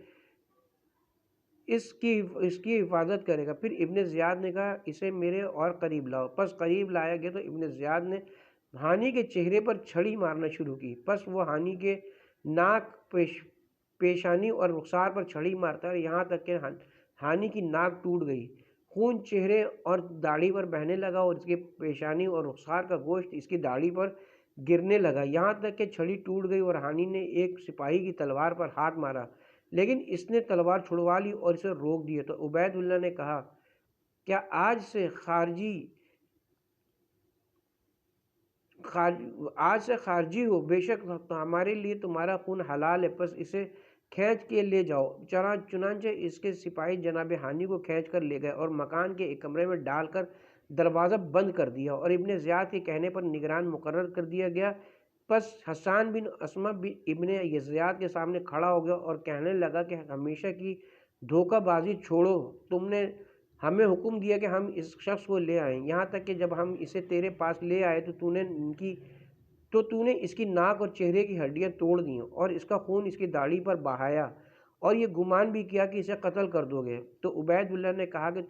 اس کی حفاظت کرے گا۔ پھر ابن زیاد نے کہا اسے میرے اور قریب لاؤ۔ پس قریب لایا گیا تو ابن زیاد نے ہانی کے چہرے پر چھڑی مارنا شروع کی۔ پس وہ ہانی کے ناک، پیشانی اور رخسار پر چھڑی مارتا ہے یہاں تک کہ ہانی کی ناک ٹوٹ گئی، خون چہرے اور داڑھی پر بہنے لگا اور اس کی پیشانی اور رخسار کا گوشت اس کی داڑھی پر گرنے لگا، یہاں تک کہ چھڑی ٹوٹ گئی اور ہانی نے ایک سپاہی کی تلوار پر ہاتھ مارا، لیکن اس نے تلوار چھڑوا لی اور اسے روک دیا۔ تو عبید اللہ نے کہا کیا آج سے خارجی ہو، بے شک ہمارے لیے تمہارا خون حلال ہے، پس اسے کھینچ کے لے جاؤ۔ چنانچہ اس کے سپاہی جناب ہانی کو کھینچ کر لے گئے اور مکان کے ایک کمرے میں ڈال کر دروازہ بند کر دیا اور ابن زیاد کے کہنے پر نگران مقرر کر دیا گیا۔ پس حسان بن اسما ابن زیاد کے سامنے کھڑا ہو گیا اور کہنے لگا کہ ہمیشہ کی دھوکہ بازی چھوڑو، تم نے ہمیں حکم دیا کہ ہم اس شخص کو لے آئیں، یہاں تک کہ جب ہم اسے تیرے پاس لے آئے تو تو نے اس کی ناک اور چہرے کی ہڈیاں توڑ دیں اور اس کا خون اس کی داڑھی پر بہایا اور یہ گمان بھی کیا کہ اسے قتل کر دو گے۔ تو عبید اللہ نے کہا کہ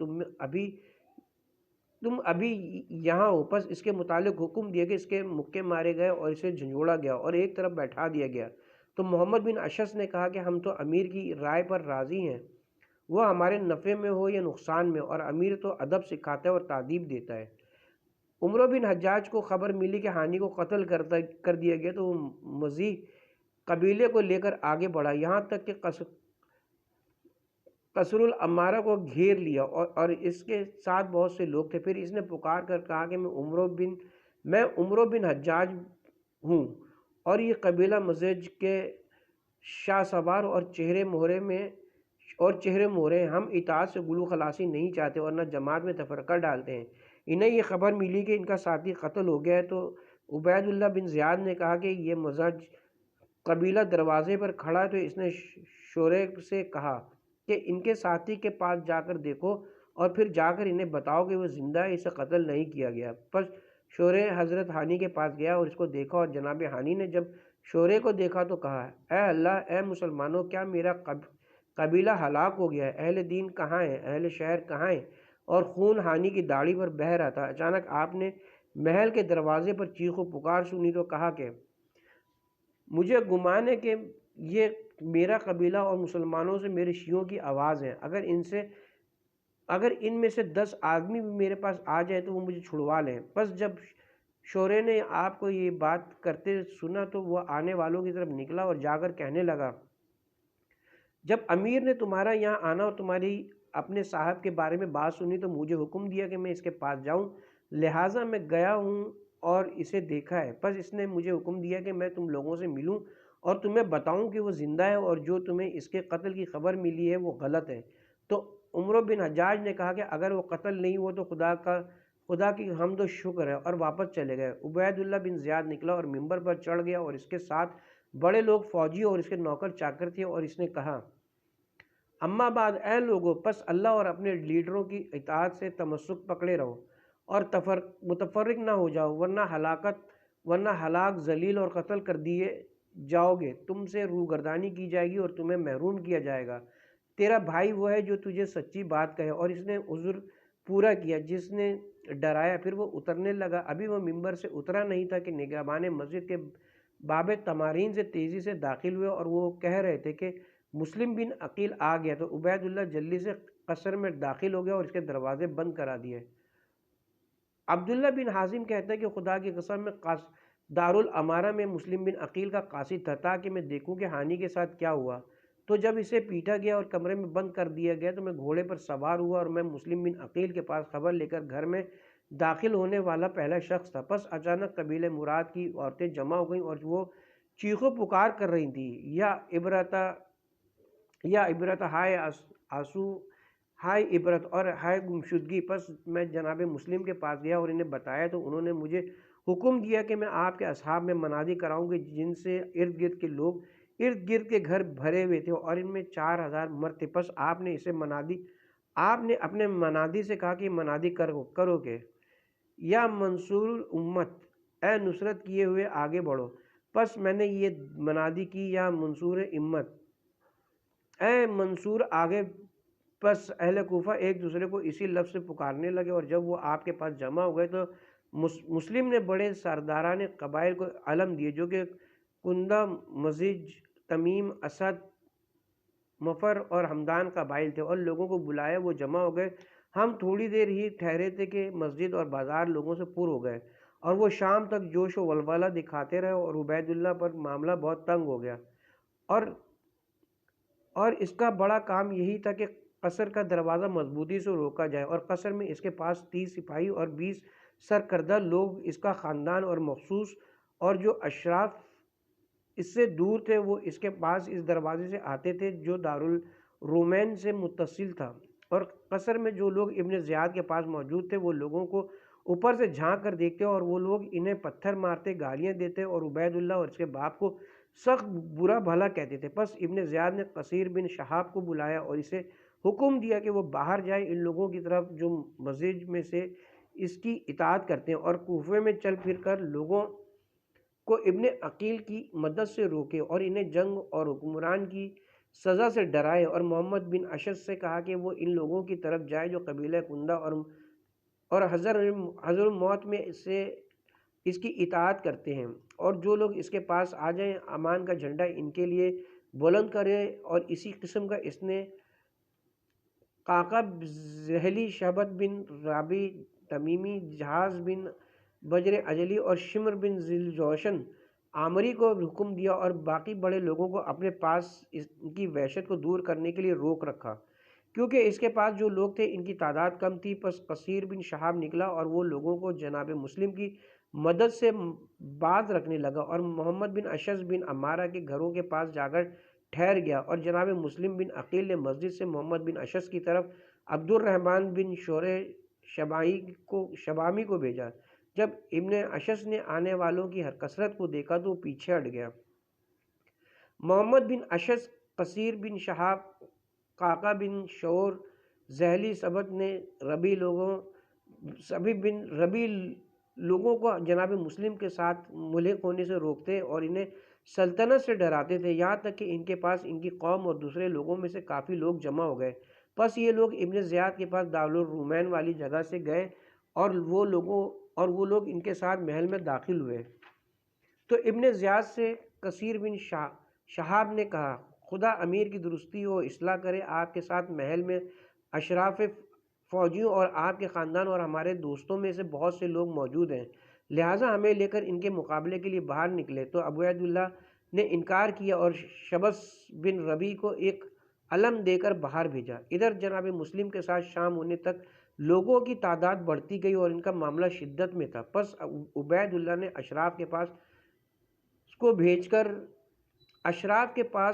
تم ابھی یہاں ہو۔ پس اس کے متعلق حکم دیا کہ اس کے مکے مارے گئے اور اسے جھنجھوڑا گیا اور ایک طرف بیٹھا دیا گیا۔ تو محمد بن اشعث نے کہا کہ ہم تو امیر کی رائے پر راضی ہیں، وہ ہمارے نفع میں ہو یا نقصان میں، اور امیر تو ادب سکھاتا ہے اور تادیب دیتا ہے۔ عمرو بن حجاج کو خبر ملی کہ ہانی کو قتل کر دیا گیا تو وہ مزیح قبیلے کو لے کر آگے بڑھا، یہاں تک کہ قصر العمارہ کو گھیر لیا اور اس کے ساتھ بہت سے لوگ تھے۔ پھر اس نے پکار کر کہا کہ میں عمرو بن حجاج ہوں، اور یہ قبیلہ مزیج کے شاہ سوار اور چہرے مہرے ہیں، ہم اطاعت سے گلو خلاصی نہیں چاہتے اور نہ جماعت میں تفرقہ ڈالتے ہیں۔ انہیں یہ خبر ملی کہ ان کا ساتھی قتل ہو گیا ہے تو عبید اللہ بن زیاد نے کہا کہ یہ مزاج قبیلہ دروازے پر کھڑا ہے، تو اس نے شورے سے کہا کہ ان کے ساتھی کے پاس جا کر دیکھو اور پھر جا کر انہیں بتاؤ کہ وہ زندہ ہے، اسے قتل نہیں کیا گیا۔ پس شورے حضرت ہانی کے پاس گیا اور اس کو دیکھا، اور جناب ہانی نے جب شورے کو دیکھا تو کہا اے اللہ، اے مسلمانوں، کیا میرا قبیلہ ہلاک ہو گیا ہے؟ اہل دین کہاں ہیں؟ اہل شہر کہاں ہیں؟ اور خون ہانی کی داڑھی پر بہہ رہا تھا۔ اچانک آپ نے محل کے دروازے پر چیخ و پکار سنی تو کہا کہ مجھے گمان ہے کہ یہ میرا قبیلہ اور مسلمانوں سے میرے شیعوں کی آواز ہے، اگر ان میں سے 10 آدمی بھی میرے پاس آ جائے تو وہ مجھے چھڑوا لیں۔ پس جب شورے نے آپ کو یہ بات کرتے سنا تو وہ آنے والوں کی طرف نکلا اور جا کر کہنے لگا جب امیر نے تمہارا یہاں آنا اور تمہاری اپنے صاحب کے بارے میں بات سنی تو مجھے حکم دیا کہ میں اس کے پاس جاؤں، لہٰذا میں گیا ہوں اور اسے دیکھا ہے۔ پس اس نے مجھے حکم دیا کہ میں تم لوگوں سے ملوں اور تمہیں بتاؤں کہ وہ زندہ ہے اور جو تمہیں اس کے قتل کی خبر ملی ہے وہ غلط ہے۔ تو عمرو بن حجاج نے کہا کہ اگر وہ قتل نہیں ہوا تو خدا کی حمد و شکر ہے، اور واپس چلے گئے۔ عبید اللہ بن زیاد نکلا اور ممبر پر چڑھ گیا اور اس کے ساتھ بڑے لوگ فوجی اور اس کے نوکر چاکر تھے، اور اس نے کہا اما بعد اے لوگو، پس اللہ اور اپنے لیڈروں کی اطاعت سے تمسک پکڑے رہو اور متفرق نہ ہو جاؤ، ورنہ ہلاک، ذلیل اور قتل کر دیے جاؤ گے، تم سے روگردانی کی جائے گی اور تمہیں محروم کیا جائے گا۔ تیرا بھائی وہ ہے جو تجھے سچی بات کہے، اور اس نے عذر پورا کیا جس نے ڈرایا۔ پھر وہ اترنے لگا، ابھی وہ ممبر سے اترا نہیں تھا کہ نگہبان مسجد کے باب تمارین سے تیزی سے داخل ہوئے اور وہ کہہ رہے تھے کہ مسلم بن عقیل آ گیا۔ تو عبید اللہ جلدی سے قصر میں داخل ہو گیا اور اس کے دروازے بند کرا دیے۔ عبداللہ بن حازم کہتا ہے کہ خدا کی قسم میں دارالامارہ میں مسلم بن عقیل کا قاصد تھا تاکہ میں دیکھوں کہ ہانی کے ساتھ کیا ہوا۔ تو جب اسے پیٹا گیا اور کمرے میں بند کر دیا گیا تو میں گھوڑے پر سوار ہوا اور میں مسلم بن عقیل کے پاس خبر لے کر گھر میں داخل ہونے والا پہلا شخص تھا۔ پس اچانک قبیلہ مراد کی عورتیں جمع ہو گئیں اور وہ چیخو پکار کر رہی تھیں، یا عبرت ہائے آنسو، ہائے عبرت اور ہائے گمشدگی۔ پس میں جناب مسلم کے پاس گیا اور انہیں بتایا تو انہوں نے مجھے حکم دیا کہ میں آپ کے اصحاب میں منادی کراؤں گی، جن سے ارد گرد کے لوگ، ارد گرد کے گھر بھرے ہوئے تھے اور ان میں 4000 مرد تھے۔ پس آپ نے اپنے منادی سے کہا کہ منادی کرو کہ یا منصور الامت، اے نصرت کیے ہوئے آگے بڑھو۔ پس میں نے یہ منادی کی، یا منصور امت، اے منصور آگے۔ پس اہل کوفہ ایک دوسرے کو اسی لفظ سے پکارنے لگے، اور جب وہ آپ کے پاس جمع ہو گئے تو مسلم نے بڑے سرداران قبائل کو علم دیے، جو کہ کندہ، مزیج، تمیم، اسد، مفر اور ہمدان قبائل تھے، اور لوگوں کو بلایا، وہ جمع ہو گئے۔ ہم تھوڑی دیر ہی ٹھہرے تھے کہ مسجد اور بازار لوگوں سے پر ہو گئے، اور وہ شام تک جوش و ولولہ دکھاتے رہے، اور عبید اللہ پر معاملہ بہت تنگ ہو گیا، اور اس کا بڑا کام یہی تھا کہ قصر کا دروازہ مضبوطی سے روکا جائے، اور قصر میں اس کے پاس 30 سپاہی اور 20 سرکردہ لوگ اس کا خاندان اور مخصوص، اور جو اشراف اس سے دور تھے وہ اس کے پاس اس دروازے سے آتے تھے جو دارالرومین سے متصل تھا۔ اور قصر میں جو لوگ ابن زیاد کے پاس موجود تھے وہ لوگوں کو اوپر سے جھانک کر دیکھتے، اور وہ لوگ انہیں پتھر مارتے، گالیاں دیتے، اور عبید اللہ اور اس کے باپ کو سخت برا بھلا کہتے تھے۔ پس ابن زیاد نے قصیر بن شہاب کو بلایا اور اسے حکم دیا کہ وہ باہر جائے ان لوگوں کی طرف جو مزیج میں سے اس کی اطاعت کرتے ہیں، اور کوفے میں چل پھر کر لوگوں کو ابن عقیل کی مدد سے روکے، اور انہیں جنگ اور حکمران کی سزا سے ڈرائے، اور محمد بن اشد سے کہا کہ وہ ان لوگوں کی طرف جائے جو قبیلہ کندہ اور حضر موت میں سے اس کی اطاعت کرتے ہیں، اور جو لوگ اس کے پاس آ جائیں امان کا جھنڈا ان کے لیے بلند کرے۔ اور اسی قسم کا اس نے قعقب ذہلی، شہبت بن رابی تمیمی، جہاز بن بجر اجلی اور شمر بن ذیل جوشن عامری کو حکم دیا، اور باقی بڑے لوگوں کو اپنے پاس ان کی وحشت کو دور کرنے کے لیے روک رکھا، کیونکہ اس کے پاس جو لوگ تھے ان کی تعداد کم تھی۔ پس قصیر بن شہاب نکلا اور وہ لوگوں کو جناب مسلم کی مدد سے باز رکھنے لگا، اور محمد بن اشعث بن عمارہ کے گھروں کے پاس جا کر ٹھہر گیا، اور جناب مسلم بن عقیل نے مسجد سے محمد بن اشعث کی طرف عبد الرحمن بن شورے شبامی کو بھیجا۔ جب ابن اشعث نے آنے والوں کی کثرت کو دیکھا تو وہ پیچھے ہٹ گیا۔ محمد بن اشعث، قصیر بن شہاب، قعقہ بن شعور ذہلی، سبت نے ربی لوگوں کو جناب مسلم کے ساتھ ملحق ہونے سے روکتے اور انہیں سلطنت سے ڈراتے تھے، یہاں تک کہ ان کے پاس ان کی قوم اور دوسرے لوگوں میں سے کافی لوگ جمع ہو گئے۔ پس یہ لوگ ابن زیاد کے پاس دارالرومین والی جگہ سے گئے، اور وہ لوگ ان کے ساتھ محل میں داخل ہوئے۔ تو ابن زیاد سے قصیر بن شہاب نے کہا، خدا امیر کی درستی و اصلاح کرے، آپ کے ساتھ محل میں اشراف فوجیوں اور آپ کے خاندان اور ہمارے دوستوں میں سے بہت سے لوگ موجود ہیں، لہٰذا ہمیں لے کر ان کے مقابلے کے لیے باہر نکلے۔ تو عبید اللہ نے انکار کیا اور شبس بن ربی کو ایک علم دے کر باہر بھیجا۔ ادھر جناب مسلم کے ساتھ شام ہونے تک لوگوں کی تعداد بڑھتی گئی اور ان کا معاملہ شدت میں تھا۔ پس عبید اللہ نے اشراف کے پاس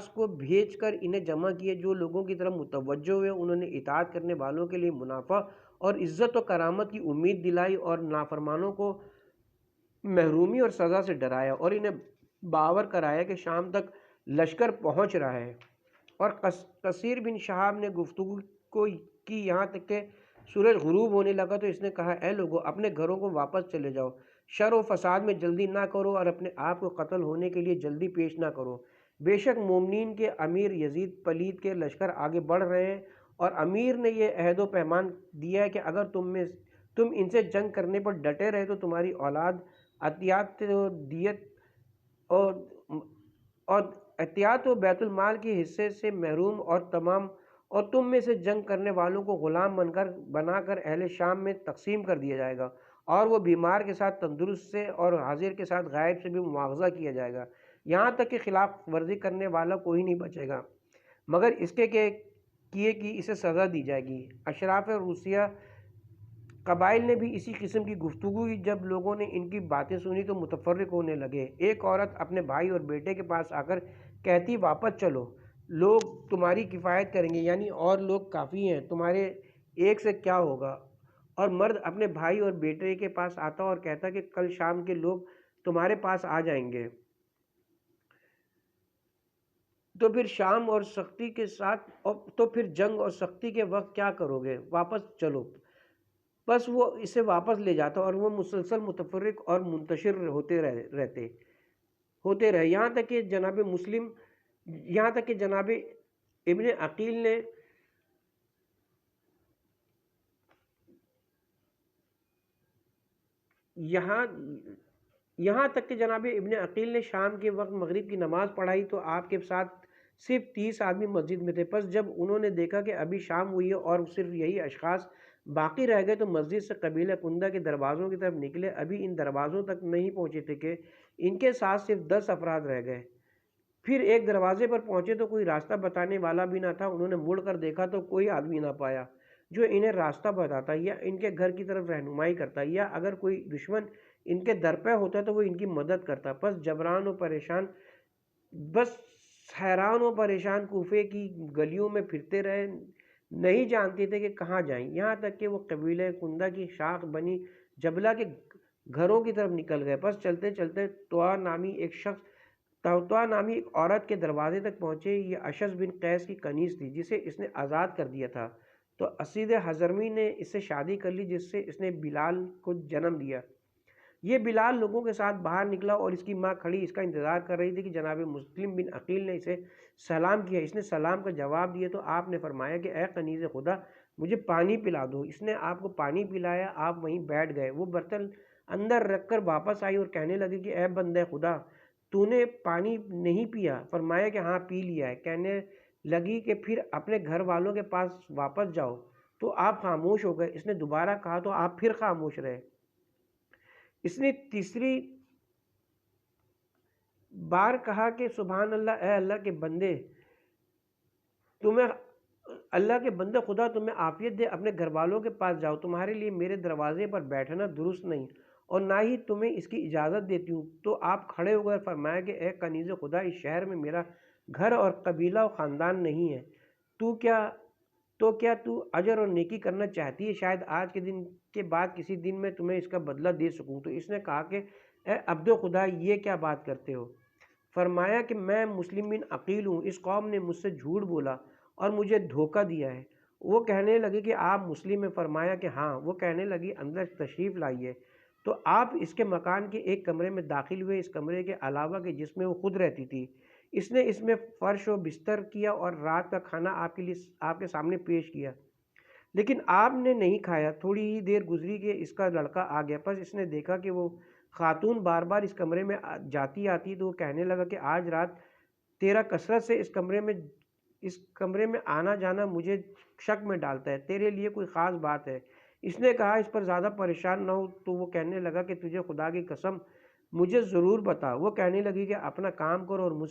کو بھیج کر انہیں جمع کیے، جو لوگوں کی طرف متوجہ ہوئے انہوں نے اطاعت کرنے والوں کے لیے منافع اور عزت و کرامت کی امید دلائی، اور نافرمانوں کو محرومی اور سزا سے ڈرایا، اور انہیں باور کرایا کہ شام تک لشکر پہنچ رہا ہے۔ اور قصیر بن شہاب نے گفتگو کی یہاں تک کہ سورج غروب ہونے لگا، تو اس نے کہا، اے لوگو، اپنے گھروں کو واپس چلے جاؤ، شر و فساد میں جلدی نہ کرو اور اپنے آپ کو قتل ہونے کے لیے جلدی پیش نہ کرو۔ بے شک مومنین کے امیر یزید پلید کے لشکر آگے بڑھ رہے ہیں، اور امیر نے یہ عہد و پیمان دیا ہے کہ اگر تم ان سے جنگ کرنے پر ڈٹے رہے تو تمہاری اولاد عطیات و بیت المال کے حصے سے محروم، اور تم میں سے جنگ کرنے والوں کو غلام بنا کر اہل شام میں تقسیم کر دیا جائے گا، اور وہ بیمار کے ساتھ تندرست سے اور حاضر کے ساتھ غائب سے بھی مواخذہ کیا جائے گا، یہاں تک کہ خلاف ورزی کرنے والا کوئی نہیں بچے گا مگر اس کے کیے کہ اسے سزا دی جائے گی۔ اشراف روسیہ قبائل نے بھی اسی قسم کی گفتگو کی۔ جب لوگوں نے ان کی باتیں سنی تو متفرق ہونے لگے۔ ایک عورت اپنے بھائی اور بیٹے کے پاس آ کر کہتی واپس چلو، لوگ تمہاری کفایت کریں گے، یعنی اور لوگ کافی ہیں، تمہارے ایک سے کیا ہوگا۔ اور مرد اپنے بھائی اور بیٹے کے پاس آتا اور کہتا کہ کل شام کے لوگ تمہارے پاس آ جائیں گے، تو پھر شام اور سختی کے ساتھ تو پھر جنگ اور سختی کے وقت کیا کرو گے، واپس چلو۔ بس وہ اسے واپس لے جاتا اور وہ مسلسل متفرق اور منتشر ہوتے رہے یہاں تک کہ جناب ابن عقیل نے شام کے وقت مغرب کی نماز پڑھائی تو آپ کے ساتھ صرف 30 آدمی مسجد میں تھے۔ پس جب انہوں نے دیکھا کہ ابھی شام ہوئی ہے اور صرف یہی اشخاص باقی رہ گئے تو مسجد سے قبیلہ کندہ کے دروازوں کی طرف نکلے۔ ابھی ان دروازوں تک نہیں پہنچے تھے کہ ان کے ساتھ صرف 10 افراد رہ گئے۔ پھر ایک دروازے پر پہنچے تو کوئی راستہ بتانے والا بھی نہ تھا۔ انہوں نے مڑ کر دیکھا تو کوئی آدمی نہ پایا جو انہیں راستہ بتاتا یا ان کے گھر کی طرف رہنمائی کرتا، یا اگر کوئی دشمن ان کے در پہ ہوتا تو وہ ان کی مدد کرتا۔ بس حیران و پریشان کوفے کی گلیوں میں پھرتے رہے، نہیں جانتے تھے کہ کہاں جائیں، یہاں تک کہ وہ قبیلہ کندہ کی شاخ بنی جبلہ کے گھروں کی طرف نکل گئے۔ بس چلتے چلتے طوا نامی ایک عورت کے دروازے تک پہنچے۔ یہ اشعث بن قیس کی کنیز تھی جسے اس نے آزاد کر دیا تھا، تو اسید حضرمی نے اس سے شادی کر لی جس سے اس نے بلال کو جنم دیا۔ یہ بلال لوگوں کے ساتھ باہر نکلا اور اس کی ماں کھڑی اس کا انتظار کر رہی تھی کہ جناب مسلم بن عقیل نے اسے سلام کیا۔ اس نے سلام کا جواب دیا تو آپ نے فرمایا کہ اے کنیز خدا، مجھے پانی پلا دو۔ اس نے آپ کو پانی پلایا، آپ وہیں بیٹھ گئے۔ وہ برتن اندر رکھ کر واپس آئی اور کہنے لگی کہ اے بندہ خدا، تو نے پانی نہیں پیا؟ فرمایا کہ ہاں پی لیا ہے۔ کہنے لگی کہ پھر اپنے گھر والوں کے پاس واپس جاؤ، تو آپ خاموش ہو گئے۔ اس نے دوبارہ کہا تو آپ پھر خاموش رہے۔ اس نے تیسری بار کہا کہ سبحان اللہ، اے اللہ کے بندے خدا تمہیں عافیت دے، اپنے گھر والوں کے پاس جاؤ، تمہارے لیے میرے دروازے پر بیٹھنا درست نہیں اور نہ ہی تمہیں اس کی اجازت دیتی ہوں۔ تو آپ کھڑے ہو گئے، فرمایا کہ اے کنیز خدا، اس شہر میں میرا گھر اور قبیلہ و خاندان نہیں ہے، تو کیا تو اجر اور نیکی کرنا چاہتی ہے؟ شاید آج کے دن کے بعد کسی دن میں تمہیں اس کا بدلہ دے سکوں۔ تو اس نے کہا کہ اے عبد خدا، یہ کیا بات کرتے ہو؟ فرمایا کہ میں مسلم بن عقیل ہوں، اس قوم نے مجھ سے جھوٹ بولا اور مجھے دھوکہ دیا ہے۔ وہ کہنے لگے کہ آپ مسلم ہیں؟ فرمایا کہ ہاں۔ وہ کہنے لگی اندر تشریف لائیے۔ تو آپ اس کے مکان کے ایک کمرے میں داخل ہوئے، اس کمرے کے علاوہ کہ جس میں وہ خود رہتی تھی۔ اس نے اس میں فرش و بستر کیا اور رات کا کھانا آپ کے سامنے پیش کیا، لیکن آپ نے نہیں کھایا۔ تھوڑی ہی دیر گزری کہ اس کا لڑکا آ گیا۔ پس اس نے دیکھا کہ وہ خاتون بار بار اس کمرے میں جاتی آتی، تو وہ کہنے لگا کہ آج رات تیرا کثرت سے اس کمرے میں آنا جانا مجھے شک میں ڈالتا ہے، تیرے لیے کوئی خاص بات ہے؟ اس نے کہا اس پر زیادہ پریشان نہ ہو۔ تو وہ کہنے لگا کہ تجھے خدا کی قسم مجھے ضرور بتا۔ وہ کہنے لگی کہ اپنا کام کرو اور مجھ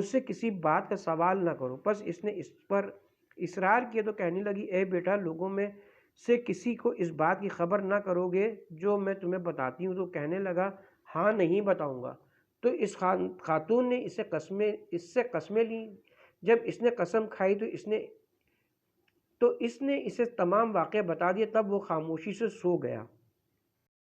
سے کسی بات کا سوال نہ کرو۔ پس اس نے اس پر اصرار کیا تو کہنے لگی اے بیٹا، لوگوں میں سے کسی کو اس بات کی خبر نہ کرو گے جو میں تمہیں بتاتی ہوں؟ تو کہنے لگا ہاں، نہیں بتاؤں گا۔ تو اس خاتون نے اس سے قسمیں لیں۔ جب اس نے قسم کھائی تو اس نے اسے تمام واقعہ بتا دیا۔ تب وہ خاموشی سے سو گیا۔